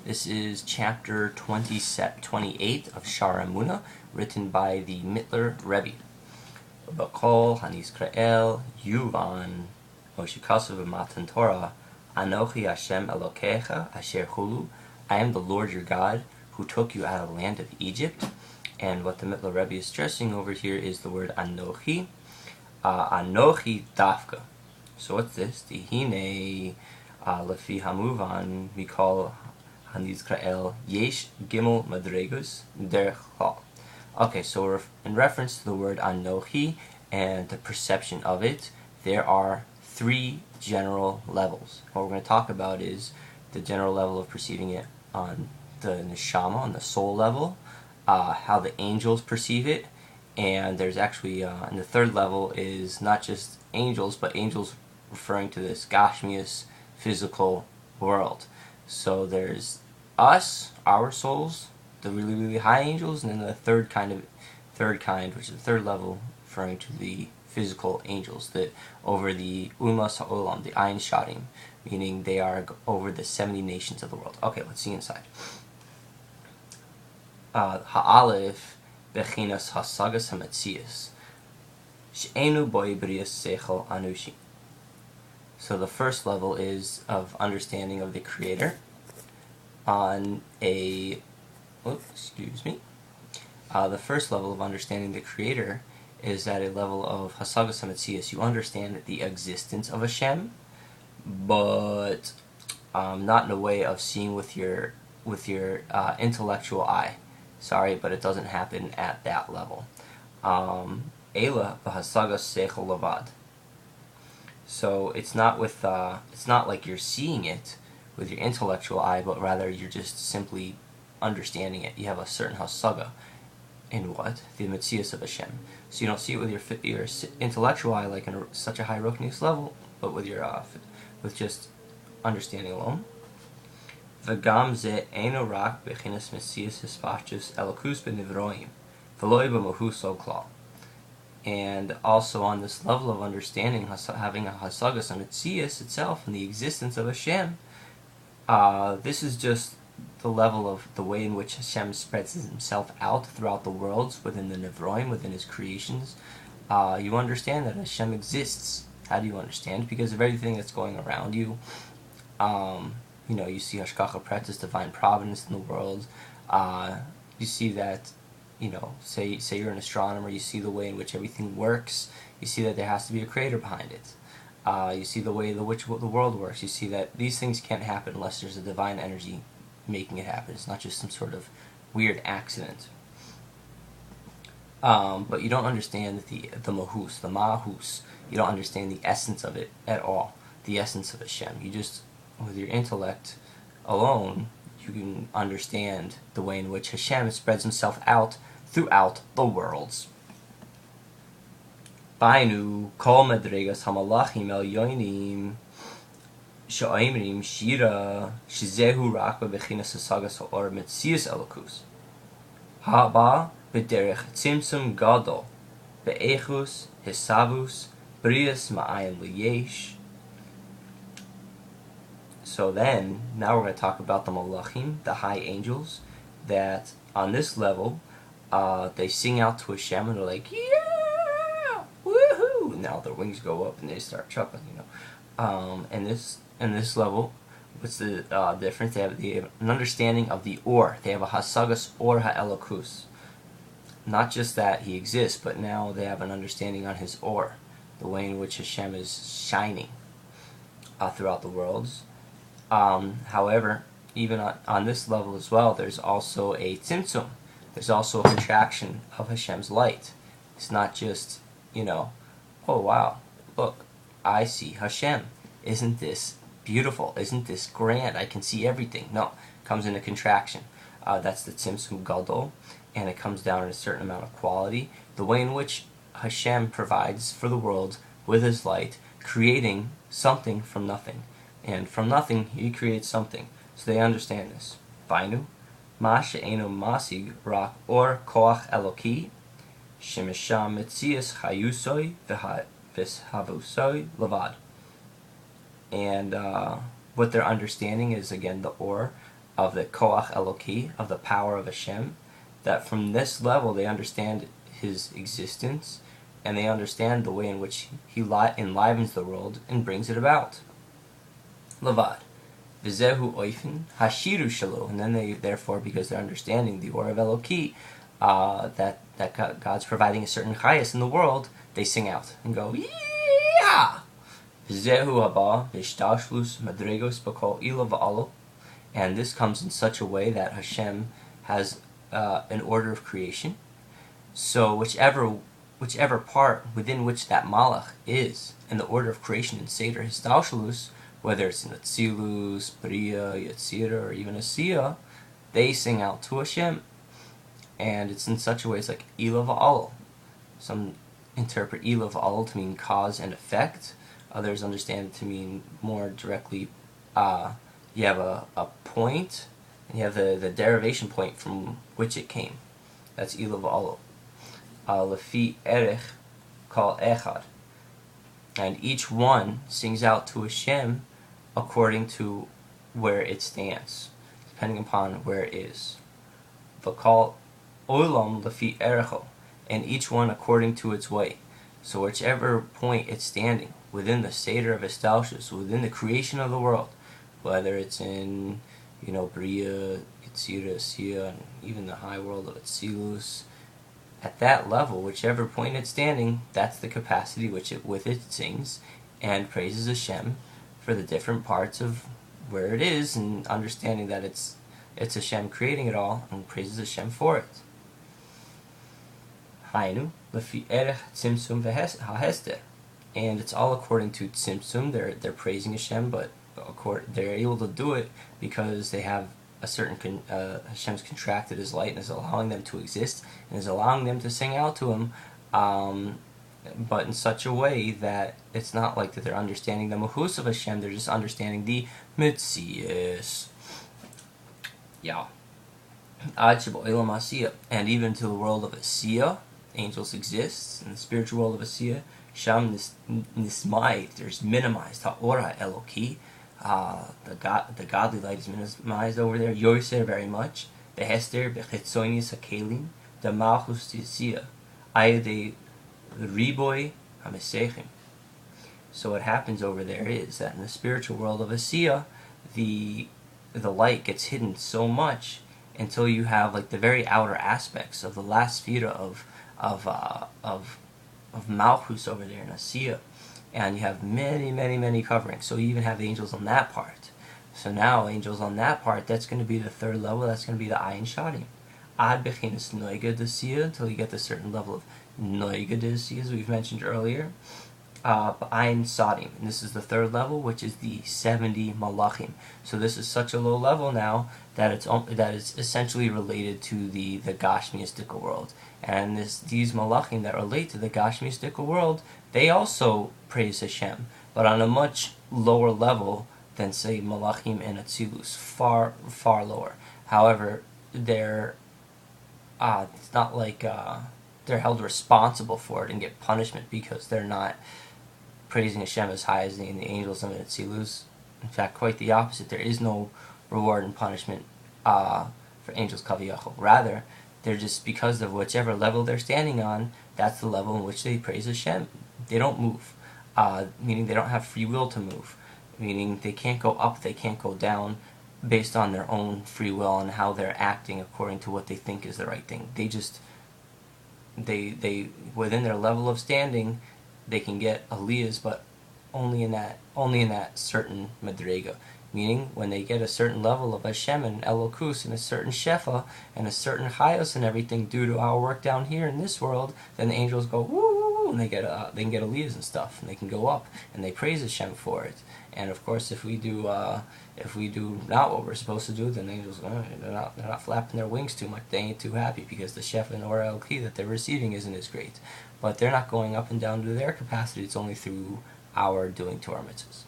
This is chapter 28 of Shaar HaEmunah, written by the Middler Rebbe. B'kol haniskrael yuvan oshikasav matan Torah Anochi Hashem Elokecha asher hulu. I am the Lord your God who took you out of the land of Egypt. And what the Middler Rebbe is stressing over here is the word Anochi. Anochi dafka. So what's this? Dihine lefi hamuvan we call hanizkrael yesh gimel madregus derech klal. Okay, so we're in reference to the word Anochi and the perception of it. There are three general levels. What we're going to talk about is the general level of perceiving it on the neshama, on the soul level, how the angels perceive it, and there's actually, and the third level is not just angels, but angels referring to this gashmius, physical world. So there's us, our souls, the really, really high angels, and then the third kind, which is the third level, referring to the physical angels, that over the Umas Ha'olam, the Ein Shadim, meaning they are over the 70 nations of the world. Okay, let's see inside. Ha'alef bechinas hasagas hametzias she'enu boi brias seichel anushi. So the first level is of understanding of the Creator on a the first level of understanding the Creator is at a level of hasagas hametzias. You understand the existence of Hashem, but not in a way of seeing with your intellectual eye. Sorry, but it doesn't happen at that level. Ela v'hasagas seichel lavad. So it's not like you're seeing it with your intellectual eye, but rather you're just simply understanding it. You have a certain hasaga in what? The metzias of Hashem. So you don't see it with your intellectual eye like in such a high ruknius level, but with your with just understanding alone. V'gam ze eino rak bechinas metzias hispashtus elokus benivroim v'loi b'mohu so klal. And also on this level of understanding, having a hasagas on metzias itself and the existence of Hashem, this is just the level of the way in which Hashem spreads himself out throughout the worlds, within the Nevroim, within his creations. You understand that Hashem exists. How do you understand? Because of everything that's going around you. You see Hashgacha Pratis, divine providence in the world. You see that, say you're an astronomer, you see the way in which everything works. You see that there has to be a creator behind it. You see the way in which the world works. You see that these things can't happen unless there's a divine energy making it happen. It's not just some sort of weird accident. But you don't understand the mahus, the mahus. You don't understand the essence of it at all. The essence of Hashem. You just, with your intellect alone, you can understand the way in which Hashem spreads himself out throughout the worlds. Bainu kol medregas hamalachim el yoinim sha'imrim shira shizehu rak bechinas hasagas ha'or metzias elokus ha'ba b'derech tzimtzum gadol be'echus hisavus brias ma'ayin liyesh. So then, now we're going to talk about the malachim, the high angels, that on this level, they sing out to Hashem and they're like, yeah, woohoo! Now their wings go up and they start chuckling, And this level, what's the difference? They have an understanding of the or. They have a hasagas or ha'elokus. Not just that he exists, but now they have an understanding on his or, the way in which Hashem is shining throughout the worlds. However, even on this level as well, there's also a tzimtzum. There's also a contraction of Hashem's light. It's not just, oh wow, look, I see Hashem. Isn't this beautiful? Isn't this grand? I can see everything. No, it comes in a contraction. That's the tzimtzum gadol, and it comes down in a certain amount of quality. The way in which Hashem provides for the world with his light, creating something from nothing. And from nothing, he creates something. So they understand this. Bainu, ma she'enu masig rak or koach eloki, shemesham metzias chayusoi v'havusoi levad. And what they're understanding is, again, the or, of the Koach Eloki, of the power of Hashem, that from this level they understand his existence, and they understand the way in which he enlivens the world and brings it about. Levad. V'zehu oifen hashiru shalo. And then they, therefore, because they're understanding the Or of Eloki, that God's providing a certain chayas in the world, they sing out and go, yeah! V'zehu haba v'ishtashlus madregos b'kol ila v'alo. And this comes in such a way that Hashem has an order of creation. So whichever part within which that malach is in the order of creation in Seder Histalshalus, whether it's in Atzilus, Bria, Yetzira, or even Asiya, they sing out to Hashem. And it's in such a way, it's like Ila v'al. Some interpret Ila v'al to mean cause and effect. Others understand it to mean more directly, you have a point, and you have the derivation point from which it came. That's Ila v'al. Lefi erech kol echad. And each one sings out to Hashem according to where it stands, depending upon where it is. V'kol olam lefi erecho. And each one according to its way. So whichever point it's standing, within the Seder of Histalshus, within the creation of the world, whether it's in, Bria, Yetzira, Asiya, and even the high world of Atzilus, at that level, whichever point it's standing, that's the capacity with it sings and praises Hashem for the different parts of where it is, and understanding that it's Hashem creating it all, and praises Hashem for it. Hainu lefi erech tzimtzum v'hahester, and it's all according to tzimtzum. They're praising Hashem, but they're able to do it because they have a certain Hashem's contracted his light and is allowing them to exist and is allowing them to sing out to him, but in such a way that it's not like that they're understanding the mahus of Hashem, they're just understanding the mitzias. Yeah. And even to the world of Asiya, angels exist. In the spiritual world of Asiya, Sham nismai, there's minimized ha'ora eloki. The godly light is minimized over there. Yoser very much. The Hester bechitzonis hakelim. The malchus tisiya. Ayade riboy hamesechim. So what happens over there is that in the spiritual world of Asiya, the light gets hidden so much until you have like the very outer aspects of the last sphera of malchus over there in Asiya. And you have many coverings. So you even have angels on that part. So now angels on that part, that's going to be the third level. That's going to be the ayin shadim. Ad bechinas noiga d'asiya, until you get the certain level of noiga d'asiya, as we've mentioned earlier. Ayin sadim, and this is the third level, which is the 70 malachim. So this is such a low level now that it's essentially related to the gashmiistical world. And these malachim that relate to the gashmiistical world, they also praise Hashem, but on a much lower level than, say, malachim and Atzilus, far lower. However, it's not like they're held responsible for it and get punishment because they're not praising Hashem as high as the angels and Atzilus. In fact, quite the opposite. There is no reward and punishment for angels kaviyachol. Rather, they're just, because of whichever level they're standing on, that's the level in which they praise Hashem. They don't move, meaning they don't have free will to move, meaning they can't go up, they can't go down based on their own free will and how they're acting according to what they think is the right thing. They within their level of standing, they can get aliyahs, but only in that certain madrega. Meaning, when they get a certain level of Hashem and Elokus and a certain Shefa and a certain Chayos and everything due to our work down here in this world, then the angels go woo woo woo, and they can get aliyahs and stuff, and they can go up and they praise Hashem for it. And of course, if we do not what we're supposed to do, then the angels they're not flapping their wings too much. They ain't too happy because the Shefa and Or Eloki that they're receiving isn't as great. But they're not going up and down to their capacity. It's only through our doing to our mitzvahs.